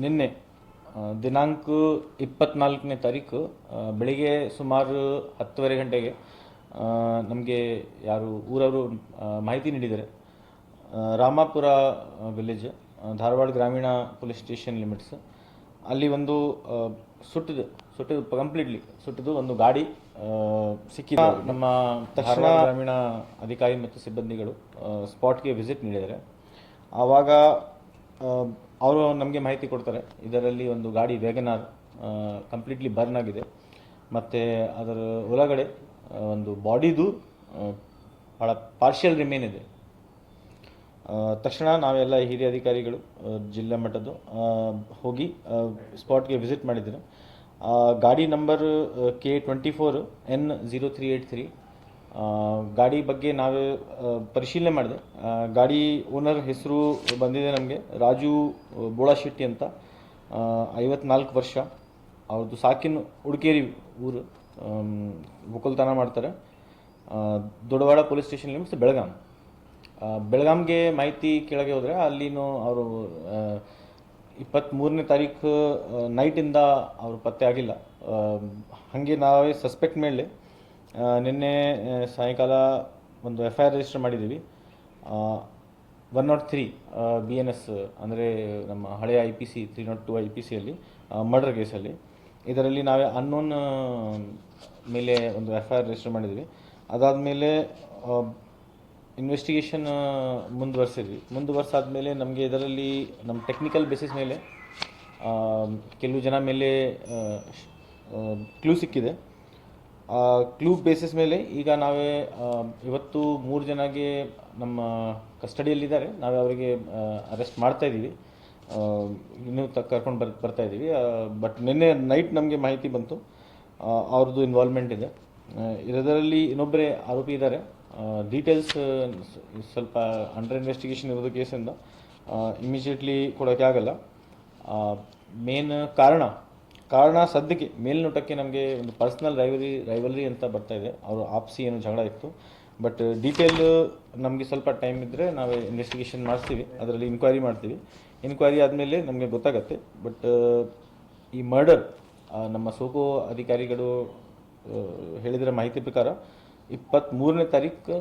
ನಿನ್ನೆ ದಿನಾಂಕ 24ನೇ ತಾರೀಕು ಬೆಳಿಗ್ಗೆ ಸುಮಾರು 10:30 ಗಂಟೆಗೆ ನಮಗೆ ಯಾರು ಊರವರು ಮಾಹಿತಿ ನೀಡಿದ್ದಾರೆ. ರಾಮಾಪುರ ವಿಲೇಜ್, ಧಾರವಾಡ ಗ್ರಾಮೀಣ ಪೊಲೀಸ್ ಸ್ಟೇಷನ್ ಲಿಮಿಟ್ಸ್ ಅಲ್ಲಿ ಒಂದು ಸುಟ್ಟಿದ್ದು ಕಂಪ್ಲೀಟ್ಲಿ ಸುಟ್ಟಿದ್ದು ಒಂದು ಗಾಡಿ ಸಿಕ್ಕಿದೆ. ನಮ್ಮ ತಕ್ಷಣ ಗ್ರಾಮೀಣ ಅಧಿಕಾರಿ ಮತ್ತು ಸಿಬ್ಬಂದಿಗಳು ಸ್ಪಾಟ್ಗೆ ವಿಸಿಟ್ ನೀಡಿದ್ದಾರೆ. ಆವಾಗ ಅವರು ನಮಗೆ ಮಾಹಿತಿ ಕೊಡ್ತಾರೆ, ಇದರಲ್ಲಿ ಒಂದು ಗಾಡಿ ವ್ಯಾಗನಾರ್ ಕಂಪ್ಲೀಟ್ಲಿ ಬರ್ನ್ ಆಗಿದೆ ಮತ್ತು ಅದರ ಒಳಗಡೆ ಒಂದು ಬಾಡಿದು ಭಾಳ ಪಾರ್ಷಿಯಲ್ ರಿಮೇನ್ ಇದೆ. ತಕ್ಷಣ ನಾವೆಲ್ಲ ಹಿರಿಯ ಅಧಿಕಾರಿಗಳು ಜಿಲ್ಲಾ ಮಟ್ಟದ್ದು ಹೋಗಿ ಸ್ಪಾಟ್ಗೆ ವಿಸಿಟ್ ಮಾಡಿದ್ರು. ಗಾಡಿ ನಂಬರ್ K24N0383. ಗಾಡಿ ಬಗ್ಗೆ ನಾವೇ ಪರಿಶೀಲನೆ ಮಾಡಿದೆ. ಗಾಡಿ ಓನರ್ ಹೆಸರು ಬಂದಿದೆ ನಮಗೆ ರಾಜು ಬೋಳಶೆಟ್ಟಿ ಅಂತ, 54 ವರ್ಷ. ಅವ್ರದ್ದು ಸಾಕಿನ ಉಡುಕೇರಿ ಊರು, ಒಕ್ಕಲ್ತನ ಮಾಡ್ತಾರೆ. ದೊಡ್ಡವಾಡ ಪೊಲೀಸ್ ಸ್ಟೇಷನ್ ಲಿಮಿಟ್ಸ್ ಬೆಳಗಾಂಗೆ ಮಾಹಿತಿ ಕೇಳಗೆ ಹೋದರೆ ಅಲ್ಲಿನೂ ಅವರು 23ನೇ ತಾರೀಕು ನೈಟಿಂದ ಅವರು ಪತ್ತೆ ಆಗಿಲ್ಲ. ಹಾಗೆ ನಾವೇ ಸಸ್ಪೆಕ್ಟ್ ಮೇಲೆ ನಿನ್ನೆ ಸಾಯಂಕಾಲ ಒಂದು FIR ರಿಜಿಸ್ಟರ್ ಮಾಡಿದ್ದೀವಿ. 103 BNS ಅಂದರೆ ನಮ್ಮ ಹಳೆಯ IPC 302 IPCಯಲ್ಲಿ ಮರ್ಡರ್ ಕೇಸಲ್ಲಿ. ಇದರಲ್ಲಿ ನಾವೇ ಅನ್ನೋನ್ ಮೇಲೆ ಒಂದು FIR ರಿಜಿಸ್ಟರ್ ಮಾಡಿದ್ದೀವಿ. ಅದಾದಮೇಲೆ ಇನ್ವೆಸ್ಟಿಗೇಷನ್ ಮುಂದುವರ್ಸಾದ್ಮೇಲೆ ನಮಗೆ ಇದರಲ್ಲಿ ನಮ್ಮ ಟೆಕ್ನಿಕಲ್ ಬೇಸಿಸ್ ಮೇಲೆ ಕೆಲವು ಜನ ಮೇಲೆ ಕ್ಲೂ ಸಿಕ್ಕಿದೆ. ಕ್ಲೂ ಬೇಸಿಸ್ ಮೇಲೆ ಈಗ ನಾವೇ ಇವತ್ತು 3 ಜನಗೆ ನಮ್ಮ ಕಸ್ಟಡಿಯಲ್ಲಿದ್ದಾರೆ. ನಾವೇ ಅವರಿಗೆ ಅರೆಸ್ಟ್ ಮಾಡ್ತಾ ಇದ್ದೀವಿ, ಇನ್ನೂ ಕರ್ಕೊಂಡು ಬರ್ತಾ ಇದ್ದೀವಿ. ಬಟ್ ನಿನ್ನೆ ನೈಟ್ ನಮಗೆ ಮಾಹಿತಿ ಬಂತು ಅವ್ರದ್ದು ಇನ್ವಾಲ್ವ್ಮೆಂಟ್ ಇದೆ. ಇದರಲ್ಲಿ ಇನ್ನೊಬ್ಬರೇ ಆರೋಪಿ ಇದ್ದಾರೆ. ಡೀಟೇಲ್ಸ್ ಸ್ವಲ್ಪ ಅಂಡರ್ ಇನ್ವೆಸ್ಟಿಗೇಷನ್ ಇರೋದು ಕೇಸಿಂದ ಇಮಿಡಿಯೇಟ್ಲಿ ಕೊಡೋಕ್ಕೆ ಆಗಲ್ಲ. ಮೇನ್ ಕಾರಣ ಸದ್ಯಕ್ಕೆ ಮೇಲ್ನೋಟಕ್ಕೆ ನಮಗೆ ಒಂದು ಪರ್ಸ್ನಲ್ ರೈವಲ್ರಿ ಅಂತ ಬರ್ತಾ ಇದೆ. ಅವರು ಆಪ್ಸಿ ಏನು ಜಗಳ ಇತ್ತು. ಬಟ್ ಡೀಟೇಲ್ ನಮಗೆ ಸ್ವಲ್ಪ ಟೈಮ್ ಇದ್ದರೆ ನಾವೇ ಇನ್ವೆಸ್ಟಿಗೇಷನ್ ಮಾಡಿಸ್ತೀವಿ, ಅದರಲ್ಲಿ ಇನ್ಕ್ವೈರಿ ಮಾಡ್ತೀವಿ. ಇನ್ಕ್ವೈರಿ ಆದಮೇಲೆ ನಮಗೆ ಗೊತ್ತಾಗತ್ತೆ. ಬಟ್ ಈ ಮರ್ಡರ್ ನಮ್ಮ ಸೋಕೋ ಅಧಿಕಾರಿಗಳು ಹೇಳಿದರೆ ಮಾಹಿತಿ ಪ್ರಕಾರ 23ನೇ ತಾರೀಕು